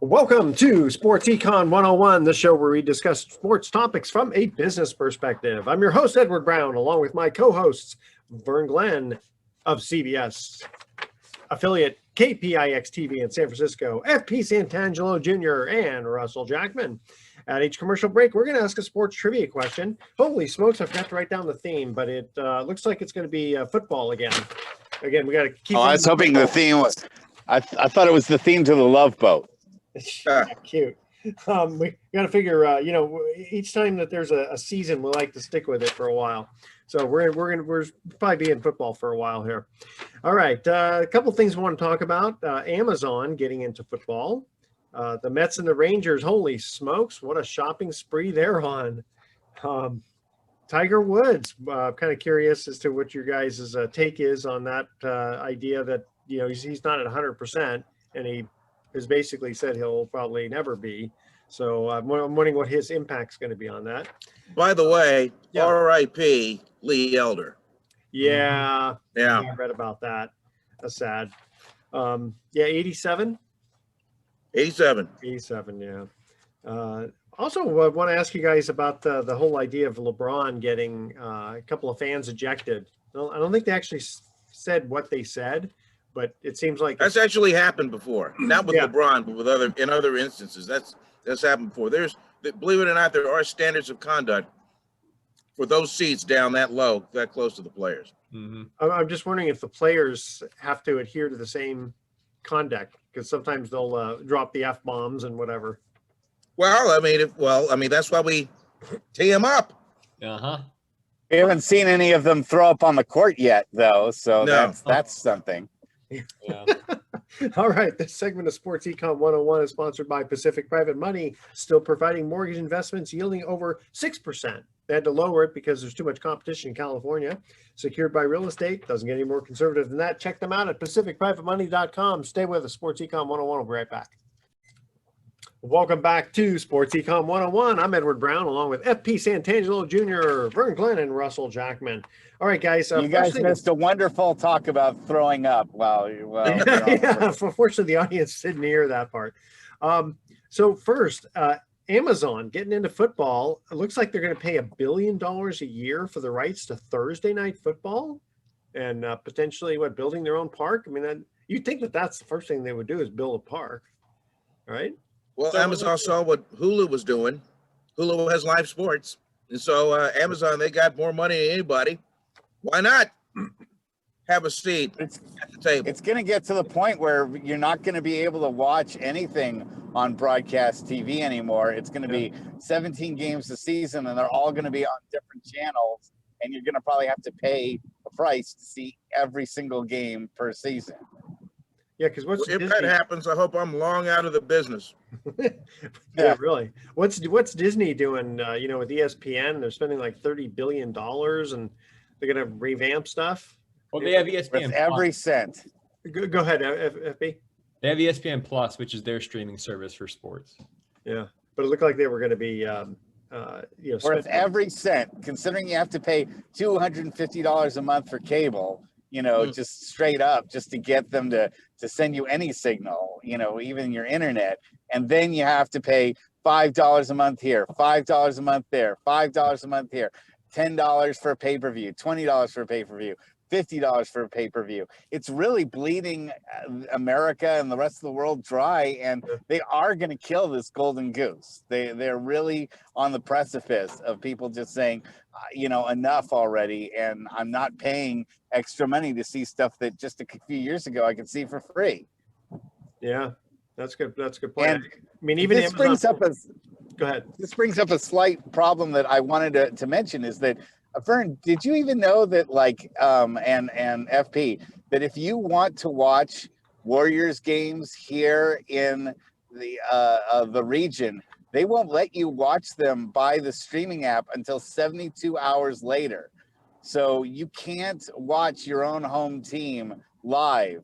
Welcome to Sports Econ 101, the show where we discuss sports topics from a business perspective. I'm your host, Edward Brown, along with my co-hosts, Vern Glenn of CBS, affiliate KPIX TV in San Francisco, FP Santangelo Jr., and Russell Jackman. At each commercial break, we're going to ask a sports trivia question. Holy smokes, I forgot to write down the theme, but it looks like it's going to be football again. Again, we got to keep. I was hoping the theme was. I thought it was the theme to the Love Boat. Cute. We got to figure. Each time that there's a season, we like to stick with it for a while. So we're probably be in football for a while here. All right, a couple things we want to talk about. Amazon getting into football. The Mets and the Rangers. Holy smokes! What a shopping spree they're on. Tiger Woods. Kind of curious as to what your guys' take is on that idea that he's not at 100%, and he has basically said he'll probably never be. So I'm wondering what his impact's going to be on that. By the way, R.I.P. Lee Elder. Yeah, I read about that. That's sad. 87. 87, yeah. Also, I want to ask you guys about the whole idea of LeBron getting a couple of fans ejected. I don't think they actually said what they said, but it seems like that's actually happened before. Not with LeBron, but with other instances. That's happened before. Believe it or not, there are standards of conduct for those seats down that low, that close to the players. Mm-hmm. I'm just wondering if the players have to adhere to the same conduct, because sometimes they'll drop the F-bombs and whatever. Well, I mean, that's why we tee them up. We haven't seen any of them throw up on the court yet, though, so no. That's something. Yeah. All right. This segment of Sports Econ 101 is sponsored by Pacific Private Money, still providing mortgage investments yielding over 6%. They had to lower it because there's too much competition in California. Secured by real estate. Doesn't get any more conservative than that. Check them out at pacificprivatemoney.com. Stay with us. Sports Econ 101. We'll be right back. Welcome back to Sports Econ 101. I'm Edward Brown, along with FP Santangelo Jr., Vern Glenn, and Russell Jackman. All right, guys. You guys missed a wonderful talk about throwing up. Unfortunately, the audience didn't hear that part. So first, Amazon getting into football. It looks like they're going to pay $1 billion a year for the rights to Thursday night football, and potentially building their own park. I mean, you'd think that that's the first thing they would do is build a park, right? Well, Amazon saw what Hulu was doing. Hulu has live sports. And so Amazon, they got more money than anybody. Why not have a seat at the table? It's going to get to the point where you're not going to be able to watch anything on broadcast TV anymore. It's going to be 17 games a season, and they're all going to be on different channels. And you're going to probably have to pay a price to see every single game per season. Yeah, because if that happens, I hope I'm long out of the business. Yeah, really. What's Disney doing? With ESPN, they're spending like $30 billion, and they're going to revamp stuff. Well, they have ESPN with every cent. Go ahead, FB. They have ESPN Plus, which is their streaming service for sports. Yeah, but it looked like they were going to be, worth every cent. Considering you have to pay $250 a month for cable. Just straight up, just to get them to send you any signal, even your internet. And then you have to pay $5 a month here, $5 a month there, $5 a month here, $10 for a pay-per-view, $20 for a pay-per-view, $50 for a pay-per-view. It's really bleeding America and the rest of the world dry, and they are going to kill this golden goose. They're really on the precipice of people just saying, enough already, and I'm not paying extra money to see stuff that just a few years ago I could see for free. Yeah, that's good. That's a good point. And I mean, even this Amazon... Go ahead. This brings up a slight problem that I wanted to mention is that, Vern, did you even know that, and FP, that if you want to watch Warriors games here in the region, they won't let you watch them by the streaming app until 72 hours later. So you can't watch your own home team live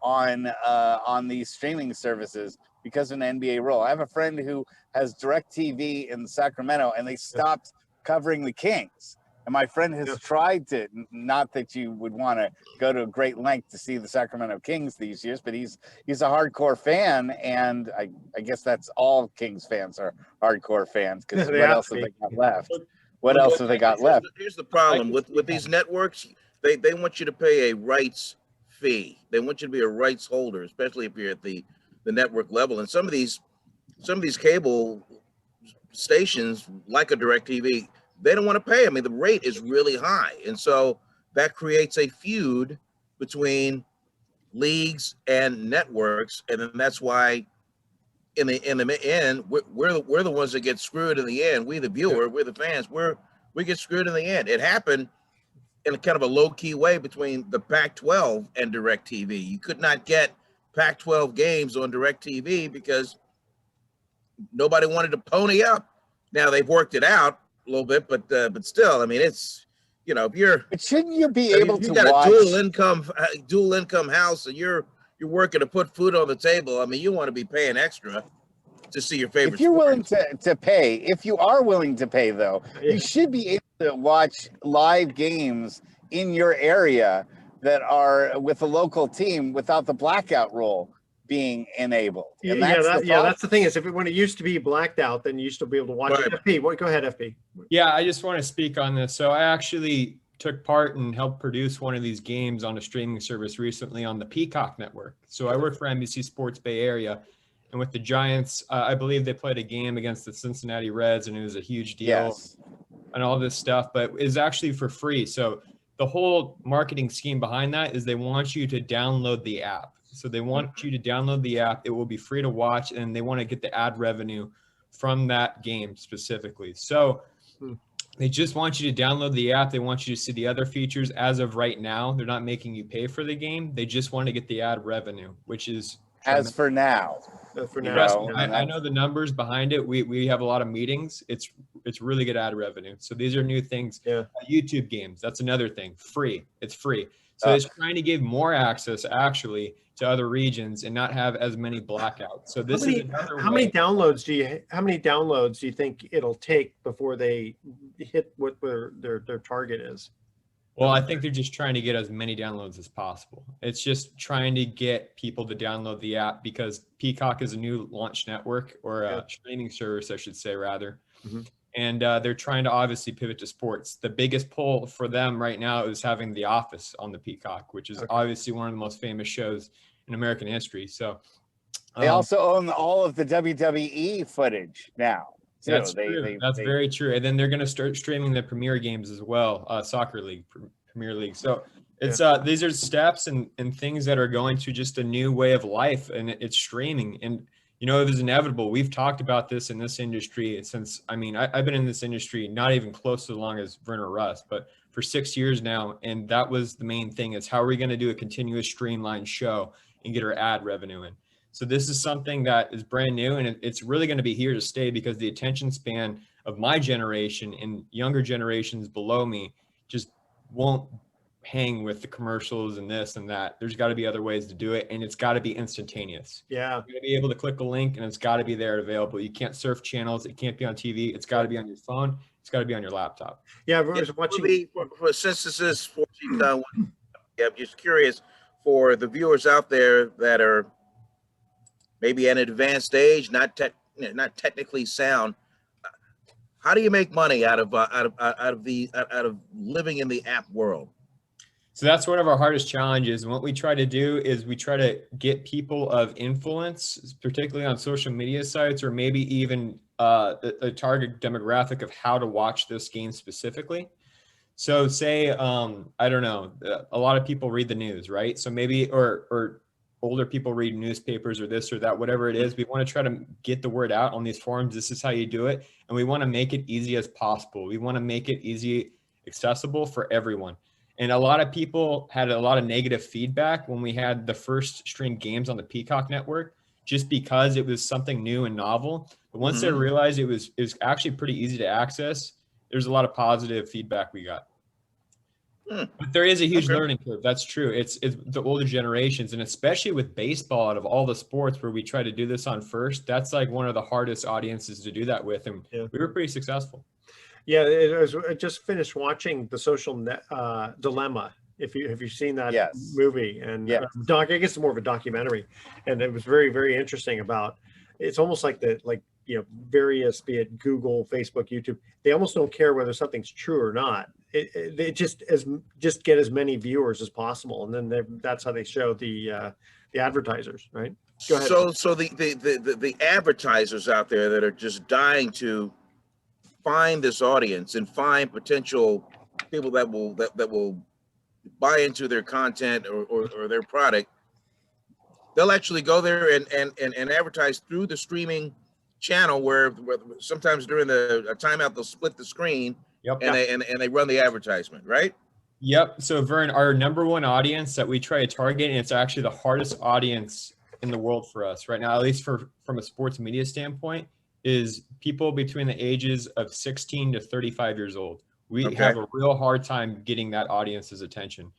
on these streaming services because of an NBA rule. I have a friend who has DirecTV in Sacramento, and they stopped covering the Kings. And my friend has tried to, not that you would want to go to a great length to see the Sacramento Kings these years, but he's a hardcore fan, and I guess that's all Kings fans are hardcore fans, because what else have they got left? What else have they got left? Here's the problem with these networks. They want you to pay a rights fee. They want you to be a rights holder, especially if you're at the network level. And some of these cable stations, like a DirecTV, they don't want to pay. I mean, the rate is really high, and so that creates a feud between leagues and networks, and then that's why in the end we're the ones that get screwed in the end. We, the viewer, we're the fans, we get screwed in the end. It happened in a kind of a low-key way between the Pac-12 and DirecTV. You could not get Pac-12 games on DirecTV because nobody wanted to pony up. Now they've worked it out a little bit, but still, I mean, it's, you know, if you're, but shouldn't you be able to got watch a dual income house, and you're working to put food on the table, I mean, you want to be paying extra to see your favorite. If you're willing to pay, if you are willing to pay, though, you should be able to watch live games in your area that are with a local team without the blackout rule being enabled. And that's the thing, is when it used to be blacked out, then you used to be able to watch it. FP, go ahead, FP. Yeah, I just want to speak on this. So I actually took part and helped produce one of these games on a streaming service recently on the Peacock network. So I work for NBC Sports Bay Area, and with the Giants, I believe they played a game against the Cincinnati Reds, and it was a huge deal and all this stuff, but it's actually for free. So the whole marketing scheme behind that is they want you to download the app. So they want you to download the app. It will be free to watch, and they want to get the ad revenue from that game specifically. So they just want you to download the app. They want you to see the other features. As of right now, they're not making you pay for the game. They just want to get the ad revenue, which is as for now. I know the numbers behind it. We have a lot of meetings. It's really good ad revenue. So these are new things. YouTube games, that's another thing. Free. It's free. So it's trying to give more access actually to other regions and not have as many blackouts. So this is another way. How many downloads do you think it'll take before they hit what their target is? Well, I think they're just trying to get as many downloads as possible. It's just trying to get people to download the app, because Peacock is a new launch network, or a streaming service, I should say, rather. And they're trying to obviously pivot to sports. The biggest pull for them right now is having The Office on the Peacock, which is obviously one of the most famous shows in American history. So they also own all of the WWE footage now. too. That's true. That's very true. And then they're going to start streaming the Premier games as well, Soccer League, Premier League. So it's these are steps and things that are going to just a new way of life, and it's streaming. And you know, it was inevitable. We've talked about this in this industry since, I mean, I've been in this industry not even close to as long as Werner Rust, but for 6 years now. And that was the main thing, is how are we going to do a continuous streamlined show and get our ad revenue in? So this is something that is brand new, and it's really going to be here to stay, because the attention span of my generation and younger generations below me just won't hang with the commercials and this and that. There's got to be other ways to do it, and it's got to be instantaneous. Yeah. You're going to be able to click a link, and it's got to be there available. You can't surf channels. It can't be on TV. It's got to be on your phone. It's got to be on your laptop. Yeah, everyone's watching. Since this is 14, I'm just curious for the viewers out there that are maybe at an advanced age, not technically sound. How do you make money out of living in the app world? So that's one of our hardest challenges. And what we try to do is we try to get people of influence, particularly on social media sites, or maybe even a target demographic of how to watch this game specifically. So say, I don't know, a lot of people read the news, right? So maybe, or older people read newspapers or this or that, whatever it is. We want to try to get the word out on these forums. This is how you do it. And we want to make it easy as possible. We want to make it easy, accessible for everyone. And a lot of people had a lot of negative feedback when we had the first streamed games on the Peacock network, just because it was something new and novel. But once they realized it was actually pretty easy to access, there's a lot of positive feedback we got. But there is a huge learning curve. That's true. It's the older generations, and especially with baseball, out of all the sports where we try to do this on first, that's like one of the hardest audiences to do that with. And we were pretty successful. Yeah, I just finished watching The Social Dilemma. If you have you seen that Yes. movie? And Yes. I guess it's more of a documentary, and it was very, very interesting about. It's almost like various, be it Google, Facebook, YouTube. They almost don't care whether something's true or not. They just get as many viewers as possible, and then that's how they show the advertisers, right? Go ahead. So the advertisers out there that are just dying to find this audience and find potential people that will buy into their content or their product, they'll actually go there and advertise through the streaming channel where sometimes during a timeout they'll split the screen. Yep. And they run the advertisement, right? Yep. So Vern, our number one audience that we try to target, and it's actually the hardest audience in the world for us right now, at least from a sports media standpoint, is people between the ages of 16 to 35 years old. We have a real hard time getting that audience's attention.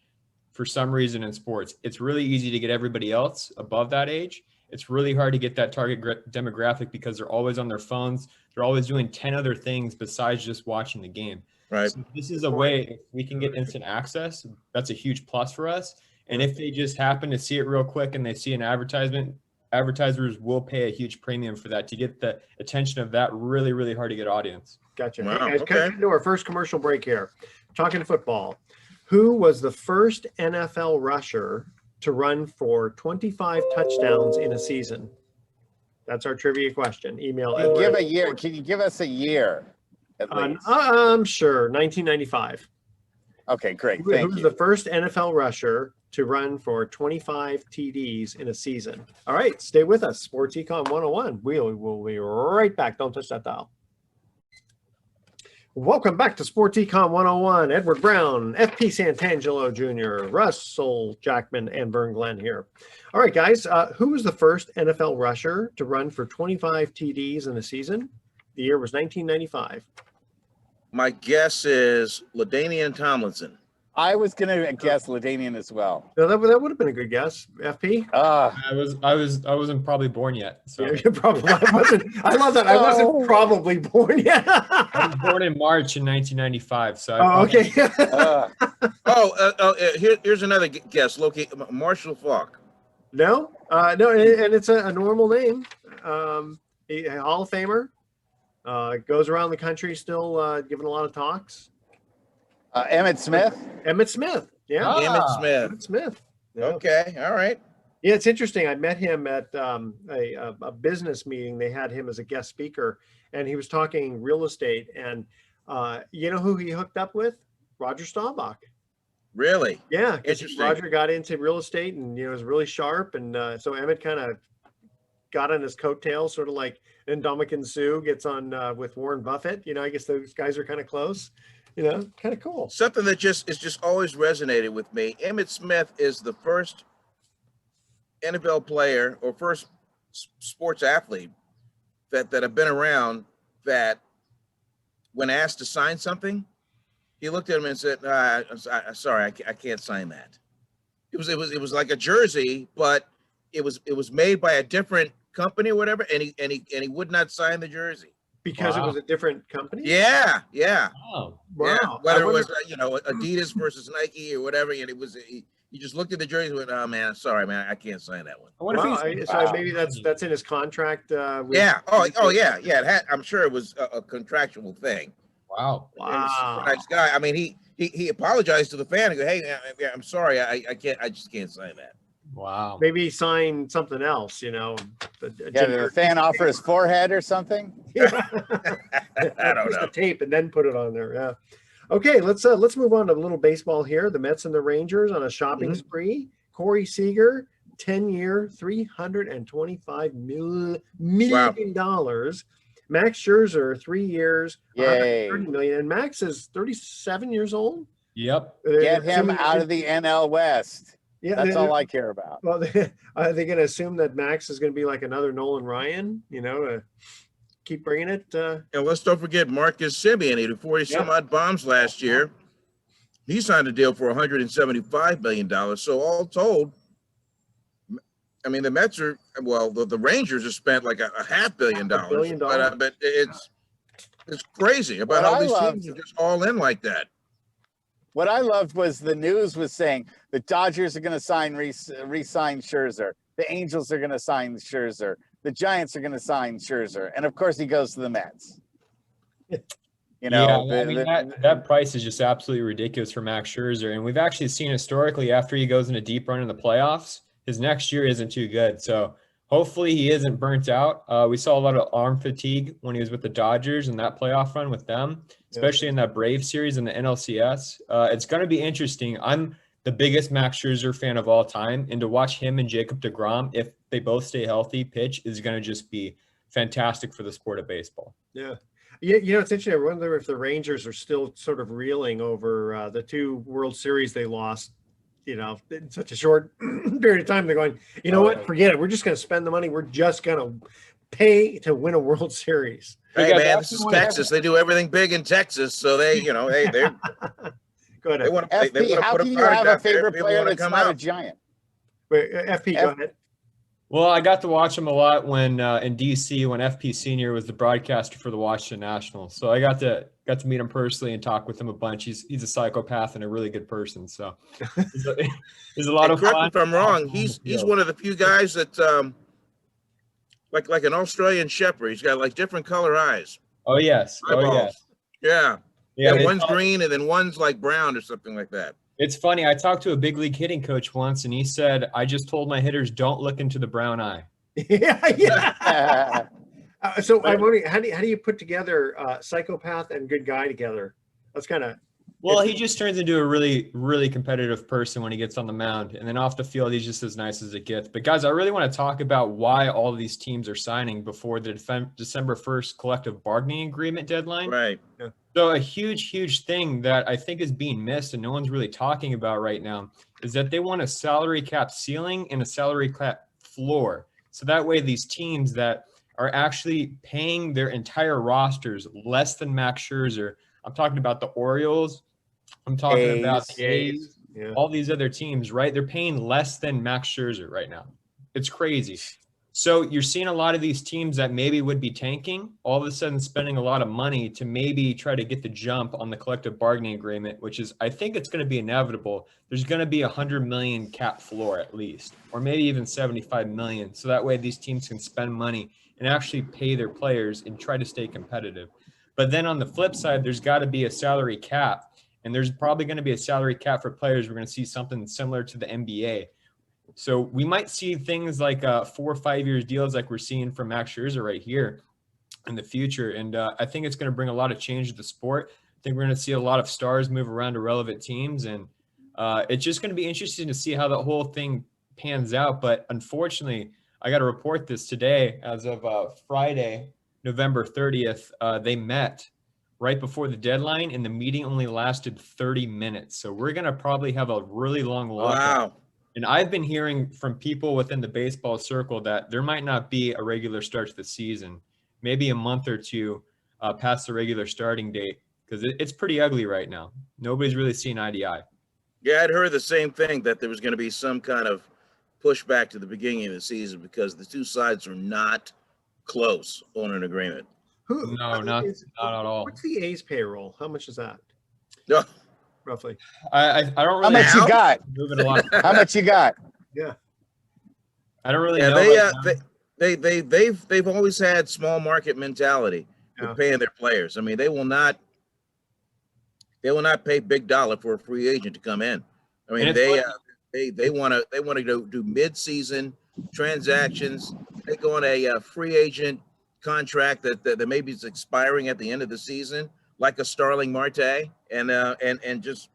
For some reason in sports, it's really easy to get everybody else above that age. It's really hard to get that target demographic because they're always on their phones. They're always doing 10 other things besides just watching the game. Right. So this is a way, if we can get instant access, that's a huge plus for us. And if they just happen to see it real quick and they see an advertisement, advertisers will pay a huge premium for that to get the attention of that really, really hard to get audience. Gotcha. Wow, Hey guys, okay. coming into our first commercial break here. Talking football. Who was the first NFL rusher to run for 25 touchdowns in a season? That's our trivia question. Email. Can you give a year? Can you give us a year at least? Sure. 1995. Okay, great. Who Thank was you. the first NFL rusher to run for 25 TDs in a season? All right, stay with us. Sports Econ 101. We will be right back. Don't touch that dial. Welcome back to Sports Econ 101. Edward Brown, FP Santangelo Jr., Russell Jackman, and Vern Glenn here. All right, guys. Who was the first NFL rusher to run for 25 TDs in a season? The year was 1995. My guess is LaDainian Tomlinson. I was gonna guess LaDainian as well. No, that would have been a good guess. FP. I wasn't probably born yet. So Yeah, you probably wasn't. I love that. I wasn't probably born yet. I was born in March in 1995. So Okay. Here's another guess. Marshall Faulk. No, no, and it's a normal name. A Hall of Famer. Goes around the country still giving a lot of talks. Emmitt Smith. Emmitt Smith. Yeah. Emmitt Smith. Emmitt Smith. Yeah. Okay. All right. Yeah, it's interesting. I met him at a business meeting. They had him as a guest speaker, and he was talking real estate. And you know who he hooked up with? Roger Staubach. Really? Yeah, 'cause Interesting. Roger got into real estate and was really sharp, and so Emmitt kind of got on his coattails, sort of like Ndamukong Suh gets on with Warren Buffett. I guess those guys are kind of close. Kind of cool. Something that just always resonated with me. Emmitt Smith is the first NFL player or first sports athlete that have been around that when asked to sign something, he looked at him and said, sorry, I can't sign that. It was like a jersey, but it was made by a different company or whatever, and he would not sign the jersey. Because it was a different company? Yeah. Wow. Wow. Yeah. Whether it was Adidas versus Nike or whatever, and it was he just looked at the jersey and went, "Oh man, sorry man, I can't sign that one." I wonder if he's So maybe that's in his contract. Yeah. Yeah. It had, I'm sure it was a contractual thing. Wow. He was a super nice guy. I mean, he apologized to the fan and go, "Hey, I'm sorry, I just can't sign that." Wow. Maybe he signed something else, Did the fan offer his forehead or something? I don't know. The tape and then put it on there. Yeah. Okay, let's move on to a little baseball here. The Mets and the Rangers on a shopping spree. Corey Seager, 10-year, $325 million. Max Scherzer, 3 years, $130 million. And Max is 37 years old. Yep. Get him out of the NL West. Yeah, that's all I care about. Well, are they going to assume that Max is going to be like another Nolan Ryan? Keep bringing it. And let's don't forget Marcus Semien. He had 40 some odd bombs last year. He signed a deal for $175 million. So all told, I mean, the Mets are the Rangers have spent like a $500 million. $500 million. But It's crazy about how these teams are just all in like that. What I loved was the news was saying the Dodgers are going to re-sign Scherzer. The Angels are going to sign Scherzer. The Giants are going to sign Scherzer. And of course, he goes to the Mets. You know, that price is just absolutely ridiculous for Max Scherzer. And we've actually seen historically after he goes in a deep run in the playoffs, his next year isn't too good. So hopefully he isn't burnt out. We saw a lot of arm fatigue when he was with the Dodgers in that playoff run with them, especially in that Brave series in the NLCS. It's going to be interesting. I'm the biggest Max Scherzer fan of all time, and to watch him and Jacob deGrom, if they both stay healthy, pitch is going to just be fantastic for the sport of baseball. Yeah. You know, it's interesting. I wonder if the Rangers are still sort of reeling over the 2 World Series they lost, you know, in such a short period of time. They're going, you know what, forget it. We're just going to spend the money. We're just going to pay to win a World Series. Hey, man, this is Texas. They do everything big in Texas. So they, you know, they're go ahead. They want to how put can a you have a product favorite out there. player that's not a Giant? Wait, FP, go ahead. Well, I got to watch him a lot when in DC when FP Senior was the broadcaster for the Washington Nationals. So I got to meet him personally and talk with him a bunch. He's a psychopath and a really good person. So there's a lot of correct fun. me if I'm wrong. He's one of the few guys that like an Australian Shepherd. He's got like different color eyes. Oh yes. Eyeballs. Yeah. Yeah. One's green and then one's like brown or something like that. It's funny. I talked to a big league hitting coach once, and he said, "I just told my hitters don't look into the brown eye." Yeah. So I'm wondering, how do you put together psychopath and good guy together? That's kind of. Well, he just turns into a really, really competitive person when he gets on the mound, and then off the field, he's just as nice as it gets. But guys, I really want to talk about why all of these teams are signing before the December 1st collective bargaining agreement deadline. Right. Yeah. So a huge thing that I think is being missed and no one's really talking about right now is that they want a salary cap ceiling and a salary cap floor. So that way these teams that are actually paying their entire rosters less than Max Scherzer, I'm talking about the Orioles, I'm talking about the A's, all these other teams, right? They're paying less than Max Scherzer right now. It's crazy. So you're seeing a lot of these teams that maybe would be tanking, all of a sudden spending a lot of money to maybe try to get the jump on the collective bargaining agreement, which is, I think it's going to be inevitable. There's going to be $100 million cap floor at least, or maybe even $75 million. So that way these teams can spend money and actually pay their players and try to stay competitive. But then on the flip side, there's got to be a salary cap, and there's probably going to be a salary cap for players. We're going to see something similar to the NBA. So we might see things like 4 or 5 years deals like we're seeing from Max Scherzer right here in the future. And I think it's going to bring a lot of change to the sport. I think we're going to see a lot of stars move around to relevant teams. And it's just going to be interesting to see how the whole thing pans out. But unfortunately, I got to report this today as of Friday, November 30th. They met right before the deadline, and the meeting only lasted 30 minutes. So we're going to probably have a really long lockout. Wow. And I've been hearing from people within the baseball circle that there might not be a regular start to the season, maybe a month or two past the regular starting date, because it's pretty ugly right now. Nobody's really seeing eye to eye. Yeah, I'd heard the same thing, that there was going to be some kind of pushback to the beginning of the season because the two sides are not close on an agreement. No, not at all. What's the A's payroll? How much is that? No. Roughly. I don't really. How much you got? Moving a lot. How much you got? Yeah. I don't really Yeah, know. they've always had small market mentality with paying their players. I mean, they will not pay big dollar for a free agent to come in. I mean, they want to do mid-season transactions. They go on a free agent contract that maybe is expiring at the end of the season, like a Starling Marte, and just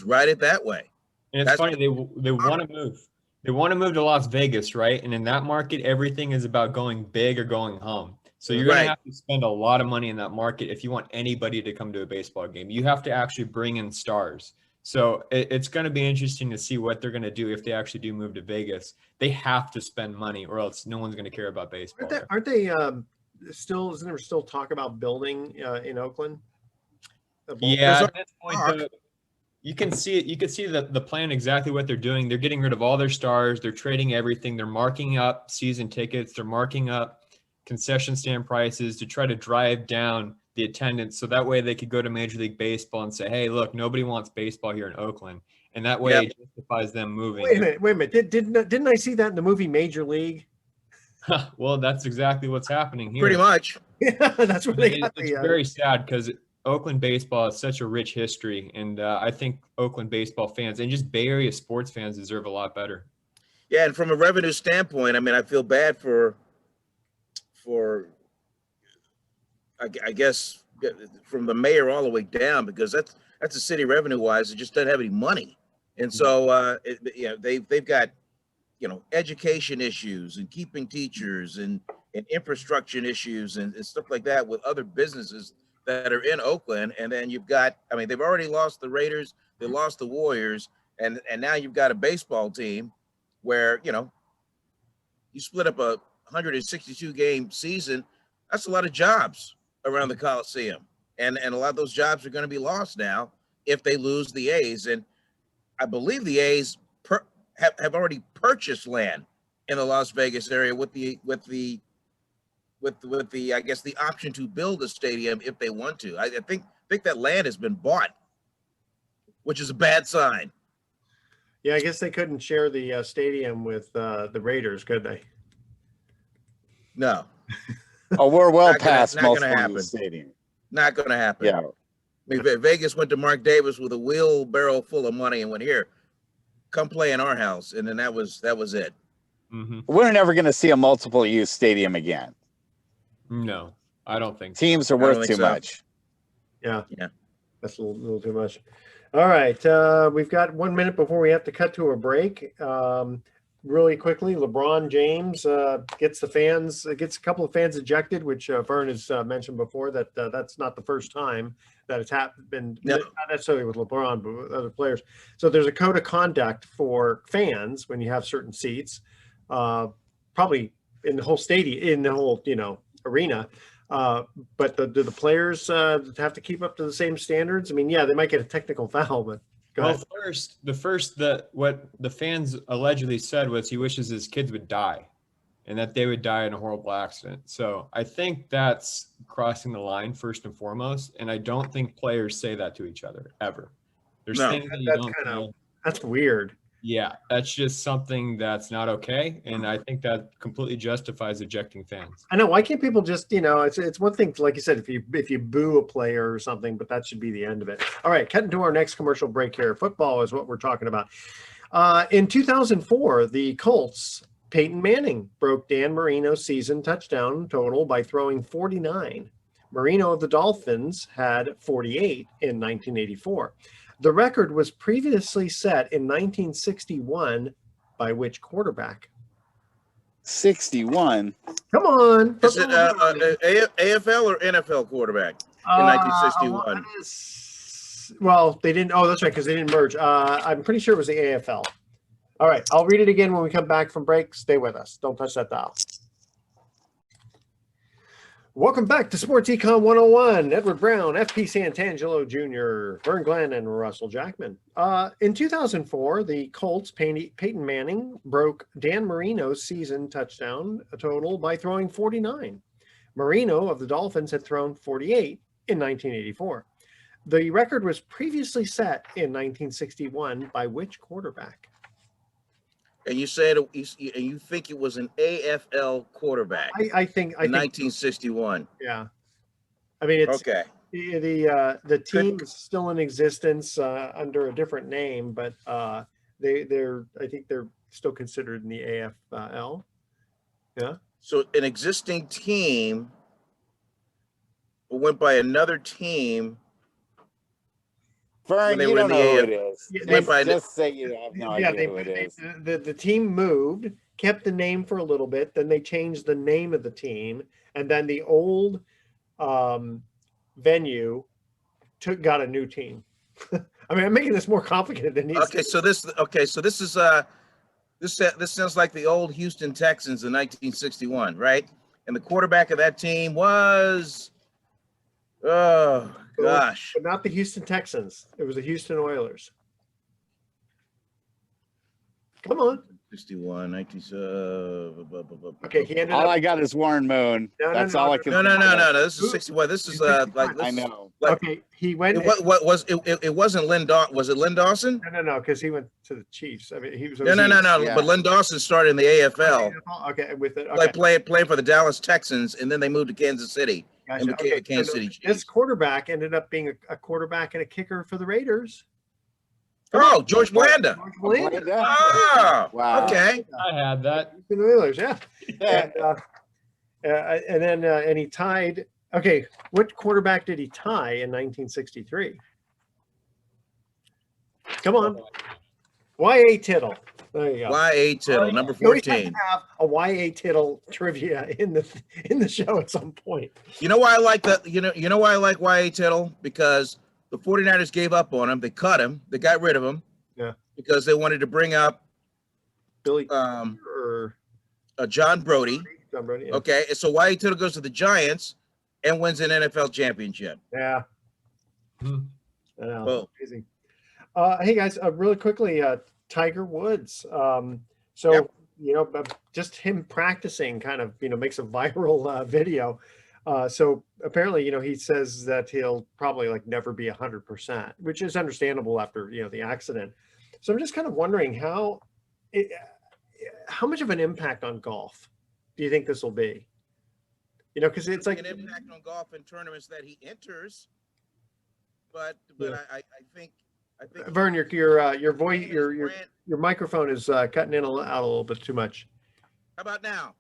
ride it that way. And it's funny, they want to move. They want to move to Las Vegas, right? And in that market, everything is about going big or going home. So you're going to have to spend a lot of money in that market if you want anybody to come to a baseball game. You have to actually bring in stars. So it's going to be interesting to see what they're going to do if they actually do move to Vegas. They have to spend money, or else no one's going to care about baseball. Aren't they still? Isn't there still talk about building in Oakland? Yeah, at this point, you can see it. You can see the plan, exactly what they're doing. They're getting rid of all their stars. They're trading everything. They're marking up season tickets. They're marking up concession stand prices to try to drive down the attendance, so that way they could go to Major League Baseball and say, hey, look, nobody wants baseball here in Oakland. And that way it justifies them moving. Wait a minute. Didn't I see that in the movie Major League? Well, that's exactly what's happening here. Pretty much. Yeah, that's what they got. It's very sad because Oakland baseball has such a rich history, and I think Oakland baseball fans and just Bay Area sports fans deserve a lot better. Yeah, and from a revenue standpoint, I mean, I feel bad for I guess from the mayor all the way down, because that's a city revenue wise, it just doesn't have any money, and so they've got education issues and keeping teachers and infrastructure issues and stuff like that with other businesses that are in Oakland. And then you've got, I mean, they've already lost the Raiders, they lost the Warriors, and now you've got a baseball team where you split up a 162 game season. That's a lot of jobs around the Coliseum, and a lot of those jobs are going to be lost now if they lose the A's. And I believe the A's have already purchased land in the Las Vegas area with the I guess the option to build a stadium if they want to. I think that land has been bought, which is a bad sign. Yeah, I guess they couldn't share the stadium with the Raiders, could they? No. Oh, we're well Not gonna- past not gonna multiple happen. use stadium. Not going to happen. Yeah. I mean, Vegas went to Mark Davis with a wheelbarrow full of money and went, here, come play in our house. And then that was it. Mm-hmm. We're never going to see a multiple use stadium again. No, I don't think so. Teams are I don't worth think too so. much. Yeah. Yeah. That's a little too much. All right. We've got 1 minute before we have to cut to a break. Really quickly, LeBron James gets a couple of fans ejected, which Vern has mentioned before that that's not the first time that it's happened, No. not necessarily with LeBron, but with other players. So there's a code of conduct for fans when you have certain seats, probably in the whole stadium, in the whole, arena. But do the players have to keep up to the same standards? I mean, yeah, they might get a technical foul, but go ahead. What the fans allegedly said was he wishes his kids would die and that they would die in a horrible accident. So I think that's crossing the line first and foremost. And I don't think players say that to each other ever. There's No. things that you That's don't kind of say. that's weird. Yeah, that's just something that's not okay. And I think that completely justifies ejecting fans. I know. Why can't people just, it's one thing, like you said, if you boo a player or something, but that should be the end of it. All right, cutting to our next commercial break here. Football is what we're talking about. In 2004, the Colts, Peyton Manning broke Dan Marino's season touchdown total by throwing 49. Marino of the Dolphins had 48 in 1984. The record was previously set in 1961 by which quarterback? 61. Come on. Is it AFL or NFL quarterback in 1961? Well, they didn't. Oh, that's right, because they didn't merge. I'm pretty sure it was the AFL. All right, I'll read it again when we come back from break. Stay with us. Don't touch that dial. Welcome back to Sports Econ 101. Edward Brown, FP Santangelo Jr., Vern Glenn, and Russell Jackman. In 2004, the Colts, Peyton Manning, broke Dan Marino's season touchdown total by throwing 49. Marino of the Dolphins had thrown 48 in 1984. The record was previously set in 1961 by which quarterback? And you said you think it was an AFL quarterback I think in 1961. yeah. I mean, it's Okay. the team is still in existence under a different name, but I think they're still considered in the AFL. Yeah. So an existing team went by another team. Vern, When they you were don't in know the who AF it is. They- Just say you have no idea who it is. The team moved, kept the name for a little bit, then they changed the name of the team, and then the old venue got a new team. I mean, I'm making this more complicated than it needs. Okay, so this is this sounds like the old Houston Texans in 1961, right? And the quarterback of that team was, oh gosh, But not the Houston Texans. It was the Houston Oilers. Come on. 61, 19. Okay, he ended All up. I got is Warren Moon. No, no, That's no, all no, I can. No. This is 61. This is like this. I know. Like, Okay, he went. what was it? It wasn't Lynn Dawson. Was it Lynn Dawson? No, because he went to the Chiefs. I mean, he was. No. Yeah. But Lynn Dawson started in the AFL, Okay, with it. Okay, playing for the Dallas Texans, and then they moved to Kansas City and gotcha. became Okay, the Kansas so City this Chiefs. quarterback ended up being a quarterback and a kicker for the Raiders. Oh, George Blanda. George Blanda. Oh, Wow. okay. I had that. The Oilers, yeah. And then he tied. Okay, what quarterback did he tie in 1963? Come on, Y.A. Tittle. There you go. Y.A. Tittle, number You always have 14. to have a Y.A. Tittle trivia in the show at some point. You know why I like that? You know why I like Y.A. Tittle? Because the 49ers gave up on him. They cut him. They got rid of him. Yeah. Because they wanted to bring up Billy or John Brody. John Brody. Yeah. Okay, and so Y.A. Tittle goes to the Giants and wins an NFL championship. Yeah. Hmm. I know. Boom. Amazing. Hey guys, really quickly, Tiger Woods. So Yep. just him practicing kind of makes a viral video. So apparently, he says that he'll probably never be 100%, which is understandable after the accident. So I'm just kind of wondering how much of an impact on golf do you think this will be? Because it's like an impact on golf in tournaments that he enters, but Yeah. I think Vern, your voice, his your brand- microphone is cutting in out a little bit too much. How about now?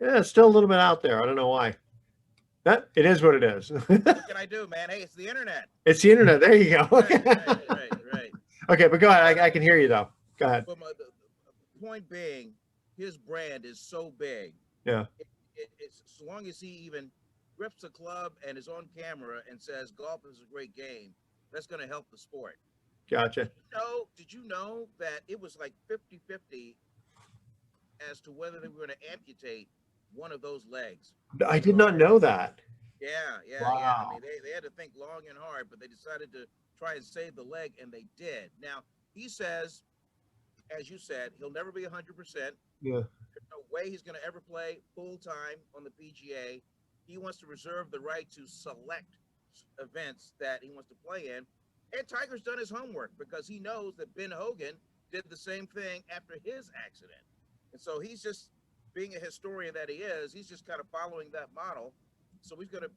Yeah, it's still a little bit out there. I don't know why. It is what it is. What can I do, man? Hey, it's the internet. It's the internet. There you go. Right. Okay, but go ahead. I can hear you though. Go ahead. But the point being, his brand is so big. Yeah. It's as long as he even grips a club and is on camera and says golf is a great game, that's going to help the sport. Gotcha. Did you know that it was like 50-50 as to whether they were going to amputate one of those legs? I did not know that. Yeah. Wow. I mean, they had to think long and hard, but they decided to try and save the leg, and they did. Now, he says, as you said, he'll never be 100%. Yeah. There's no way he's going to ever play full-time on the PGA. He wants to reserve the right to select events that he wants to play in. And Tiger's done his homework because he knows that Ben Hogan did the same thing after his accident. And so he's just, being a historian that he is, he's just kind of following that model. So he's going to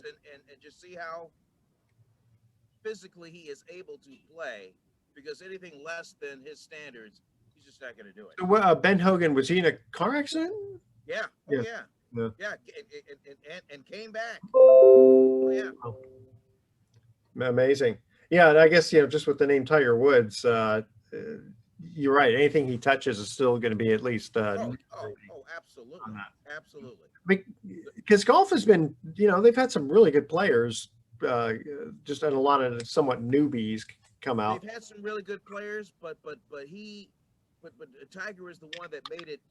pick and just see how physically he is able to play, because anything less than his standards, he's just not going to do it. Well, Ben Hogan, was he in a car accident? Yeah. Yeah. Yeah. And came back. Oh, yeah. Amazing. Yeah, and I guess just with the name Tiger Woods, you're right. Anything he touches is still going to be at least. Absolutely, absolutely. Because golf has been, they've had some really good players, just and a lot of somewhat newbies come out. They've had some really good players, but Tiger is the one that made it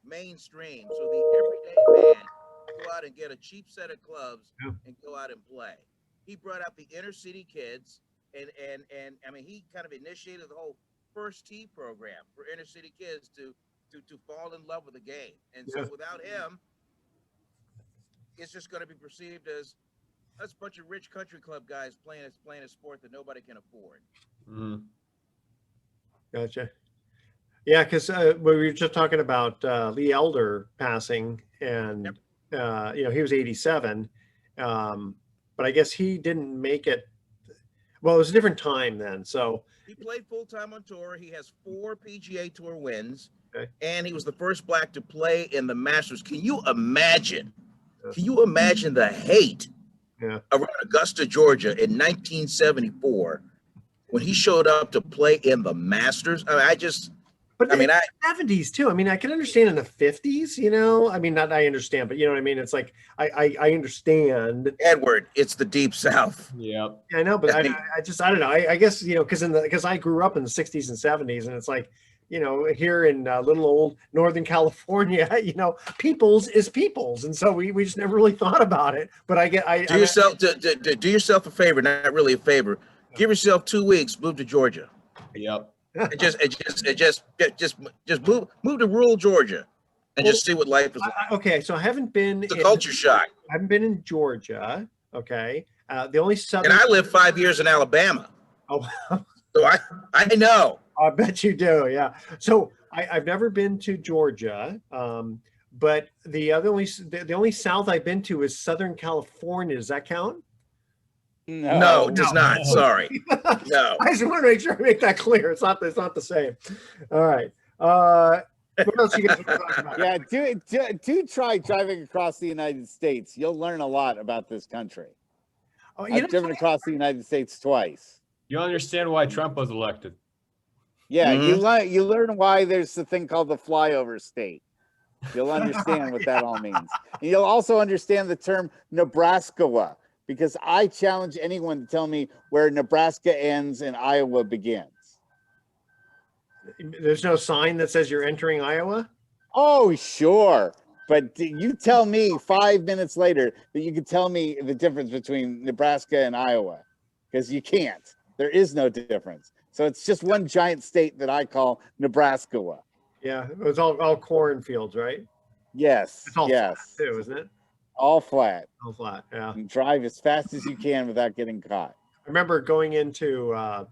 mainstream. So the everyday man go out and get a cheap set of clubs and go out and play. He brought out the inner city kids, and I mean, he kind of initiated the whole First Tee program for inner city kids to fall in love with the game. And so without him, it's just going to be perceived as a bunch of rich country club guys playing a sport that nobody can afford. Mm. Gotcha. Yeah, because we were just talking about Lee Elder passing, and he was 87, but I guess he didn't make it. Well, it was a different time then. So he played full time on tour. He has 4 PGA Tour wins, okay. And he was the first black to play in the Masters. Can you imagine? Can you imagine the hate around Augusta, Georgia in 1974 when he showed up to play in the Masters? But in the 70s too. I mean, I can understand in the 50s, I mean, not I understand, but you know what I mean? It's like, I understand. Edward, it's the Deep South. Yeah. I know, but I don't know. I guess, because I grew up in the 60s and 70s, and it's like, here in little old Northern California, peoples is peoples. And so we just never really thought about it. But do yourself a favor, not really a favor. Give yourself 2 weeks, move to Georgia. Yep. Just move to rural Georgia and just see what life is like. Okay, so I haven't been. It's a culture shock. I haven't been in Georgia. Okay, the only southern. And I lived 5 years in Alabama. Oh, So I know. I bet you do. Yeah. So I've never been to Georgia, but the only South I've been to is Southern California. Does that count? No, it does not. Sorry. No. I just want to make sure I make that clear. It's not the same. All right. What else you guys want to talk about? Yeah, do try driving across the United States. You'll learn a lot about this country. I've driven across the United States twice. You'll understand why Trump was elected. Yeah, you learn why there's the thing called the flyover state. You'll understand what that all means. And you'll also understand the term Nebraska, because I challenge anyone to tell me where Nebraska ends and Iowa begins. There's no sign that says you're entering Iowa? Oh, sure. But you tell me 5 minutes later that you can tell me the difference between Nebraska and Iowa, because you can't. There is no difference. So it's just one giant state that I call Nebraska. Yeah, it was all cornfields, right? Yes. It's all yes. flat too, isn't it? All flat. All flat, yeah. And drive as fast as you can without getting caught. I remember going into a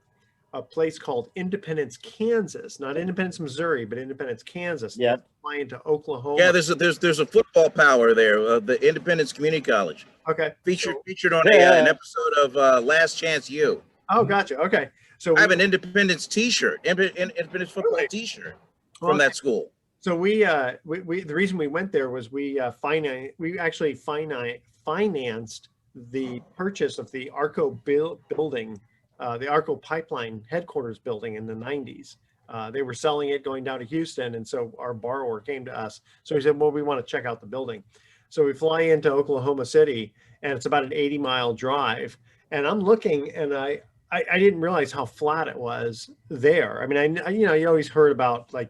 place called Independence, Kansas, not Independence, Missouri, but Independence, Kansas. Yeah. Flying to Oklahoma. Yeah, there's a football power there. The Independence Community College. Okay. Featured on an episode of Last Chance U. Oh, gotcha. Okay. So I have an Independence T-shirt, Independence football T-shirt from that school. So we the reason we went there was we actually financed the purchase of the Arco building, the Arco pipeline headquarters building in the 90s. They were selling it going down to Houston, and so our borrower came to us. So he said, well, we want to check out the building. So we fly into Oklahoma City, and it's about an 80-mile drive. And I'm looking, and I didn't realize how flat it was there. I mean, you always heard about, like,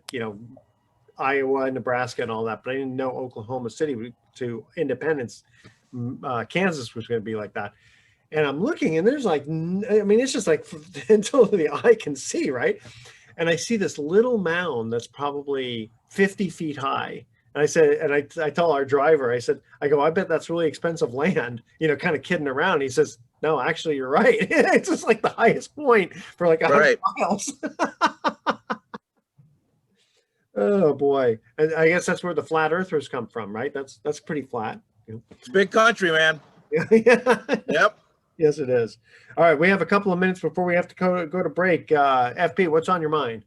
Iowa, Nebraska, and all that, but I didn't know Oklahoma City to Independence, Kansas was going to be like that. And I'm looking, and there's like, I mean, it's just like until the eye can see, right? And I see this little mound that's probably 50 feet high. And I said, and I tell our driver, I go, I bet that's really expensive land, kind of kidding around. He says, no, actually, you're right. It's just like the highest point for like 100 miles. Oh boy. And I guess that's where the flat earthers come from, right? That's pretty flat. It's a big country, man. Yeah. Yep. Yes, it is. All right. We have a couple of minutes before we have to go to break. FP, what's on your mind?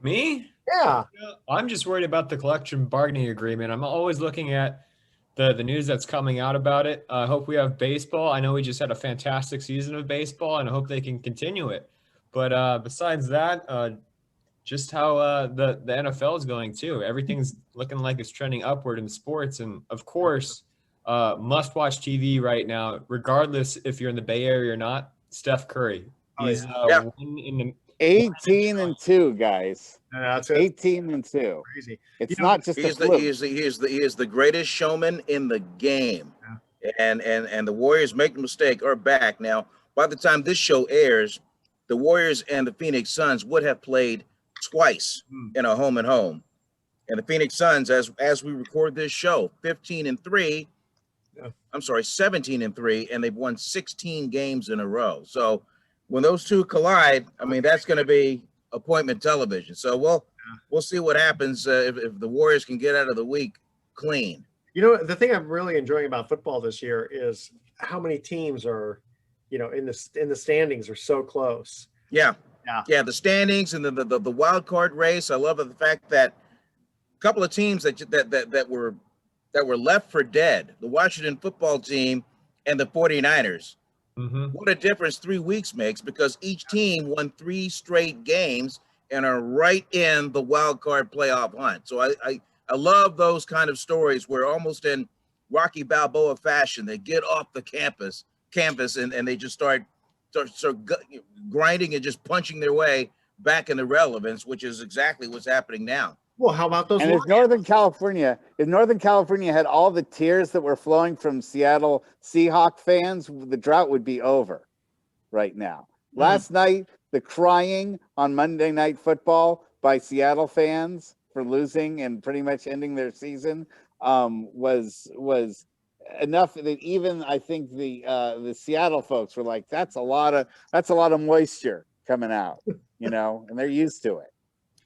Me? Yeah. I'm just worried about the collective bargaining agreement. I'm always looking at the news that's coming out about it. I hope we have baseball. I know we just had a fantastic season of baseball, and I hope they can continue it. But besides that, just how the NFL is going too. Everything's looking like it's trending upward in sports. And of course, must-watch TV right now, regardless if you're in the Bay Area or not, Steph Curry. He's one in the 18-2, guys. That's 18-2. Crazy. It's not just he is the greatest showman in the game. Yeah. And the Warriors, make the mistake, are back. Now, by the time this show airs, the Warriors and the Phoenix Suns would have played twice in a home and home. And the Phoenix Suns, as we record this show, 15-3. Yeah. I'm sorry, 17-3, and they've won 16 games in a row. So when those two collide, I mean, that's going to be appointment television. So we'll see what happens if the Warriors can get out of the week clean. The thing I'm really enjoying about football this year is how many teams are, in the standings are so close. Yeah. The standings and the wild card race. I love the fact that a couple of teams that were left for dead, the Washington football team and the 49ers. Mm-hmm. What a difference 3 weeks makes, because each team won 3 straight games and are right in the wild card playoff hunt. So I love those kind of stories where, almost in Rocky Balboa fashion, they get off the canvas and they just start grinding and just punching their way back into relevance, which is exactly what's happening now. Well, how about those? And if Northern California had all the tears that were flowing from Seattle Seahawk fans, the drought would be over right now. Last night, the crying on Monday Night Football by Seattle fans for losing and pretty much ending their season was enough that even I think the Seattle folks were like, that's a lot of moisture coming out, you know, and they're used to it.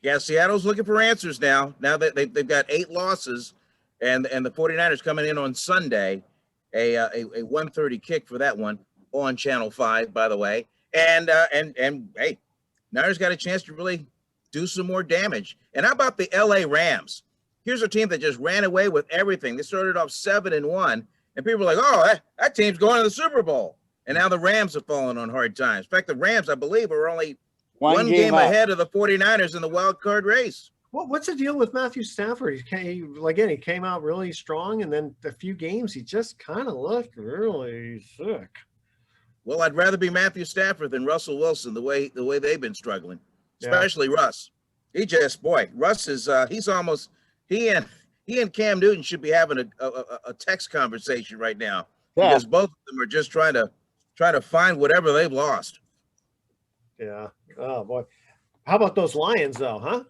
Yeah, Seattle's looking for answers now. Now that they've got 8 losses, and the 49ers coming in on Sunday, a 1:30 kick for that one on Channel 5, by the way. And hey, Niners got a chance to really do some more damage. And how about the LA Rams? Here's a team that just ran away with everything. They started off 7-1, and people were like, oh, that team's going to the Super Bowl. And now the Rams have fallen on hard times. In fact, the Rams, I believe, are only one game ahead of the 49ers in the wild card race. Well, what's the deal with Matthew Stafford? He came out really strong, and then a few games he just kind of looked really sick. Well, I'd rather be Matthew Stafford than Russell Wilson, the way they've been struggling, especially Russ. Russ is he's almost he and Cam Newton should be having a text conversation right now because both of them are just trying to find whatever they've lost. Yeah. Oh boy. How about those Lions though, huh?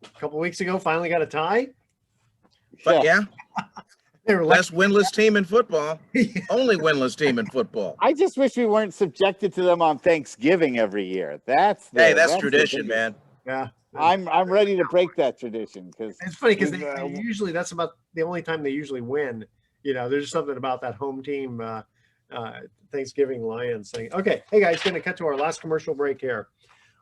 A couple weeks ago, finally got a tie. But yeah. They were last winless team in football. Only winless team in football. I just wish we weren't subjected to them on Thanksgiving every year. That's tradition, man. Yeah. I'm ready to break that tradition because it's funny because they usually that's about the only time they usually win. You know, there's something about that home team Thanksgiving Lions thing. Okay, hey guys, going to cut to our last commercial break here.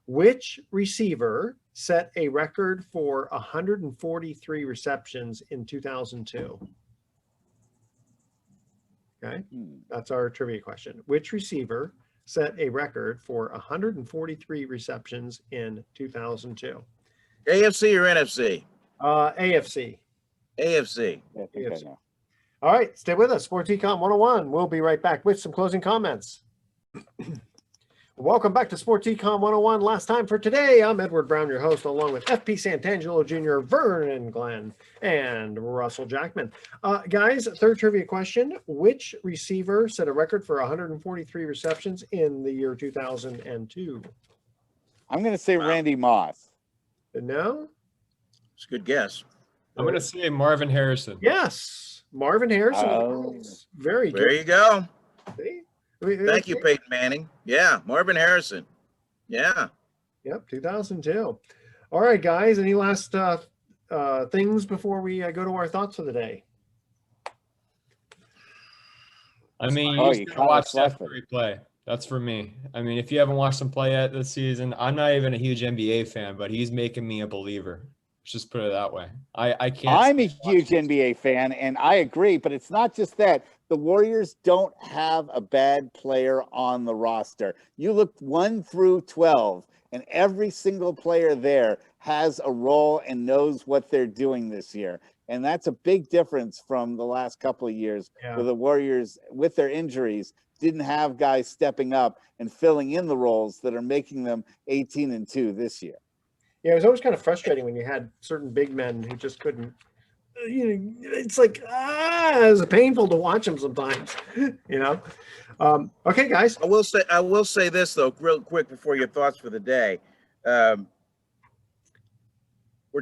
Which receiver set a record for 143 receptions in 2002? Okay, that's our trivia question. Which receiver set a record for 143 receptions in 2002? AFC or NFC? AFC. AFC. AFC. All right, stay with us. Sports Econ 101. We'll be right back with some closing comments. Welcome back to Sports Econ 101. Last time for today, I'm Edward Brown, your host, along with FP Santangelo Jr., Vernon Glenn, and Russell Jackman. Guys, third trivia question. Which receiver set a record for 143 receptions in the year 2002? I'm going to say Randy Moss. No? It's a good guess. I'm going to say Marvin Harrison. Yes. Marvin Harrison. Very good. There you go. See? Thank you, Peyton Manning. Yeah, Marvin Harrison. Yeah. Yep, 2002. All right, guys. Any last things before we go to our thoughts for the day? I mean, you just gotta watch Stafford play. That's for me. I mean, if you haven't watched him play yet this season, I'm not even a huge NBA fan, but he's making me a believer. Let's just put it that way. I can't. I'm a huge NBA fan, and I agree, but it's not just that. The Warriors don't have a bad player on the roster. You look 1 through 12, and every single player there has a role and knows what they're doing this year. And that's a big difference from the last couple of years where the Warriors, with their injuries, didn't have guys stepping up and filling in the roles that are making them 18-2 this year. Yeah, it was always kind of frustrating when you had certain big men who just couldn't. You know, it's like it was painful to watch them sometimes. You know. Okay, guys. I will say this though, real quick before your thoughts for the day. We're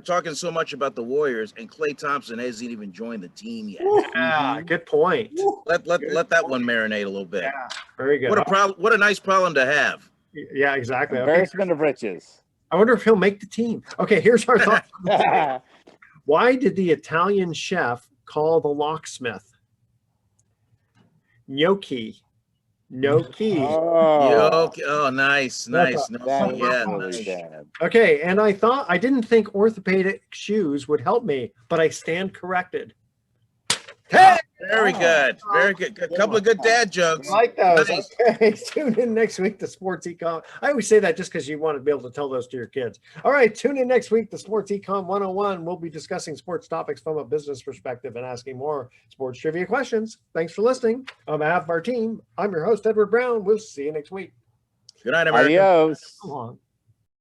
talking so much about the Warriors, and Klay Thompson hasn't even joined the team yet. Yeah, good point. Let that one marinate a little bit. Yeah, very good. What a problem! What a nice problem to have. Yeah, exactly. Embarrassment of riches. I wonder if he'll make the team. Okay, here's our thoughts. Why did the Italian chef call the locksmith gnocchi? Gnocchi. Oh, nice. Okay, and I didn't think orthopedic shoes would help me, but I stand corrected. Hey! Very good. Very good. A couple of good dad jokes. I like those. Nice. Okay, tune in next week to Sports Econ. I always say that just because you want to be able to tell those to your kids. All right, tune in next week to Sports Econ 101. We'll be discussing sports topics from a business perspective and asking more sports trivia questions. Thanks for listening. On behalf of our team, I'm your host, Edward Brown. We'll see you next week. Good night, America. Adios. Come on.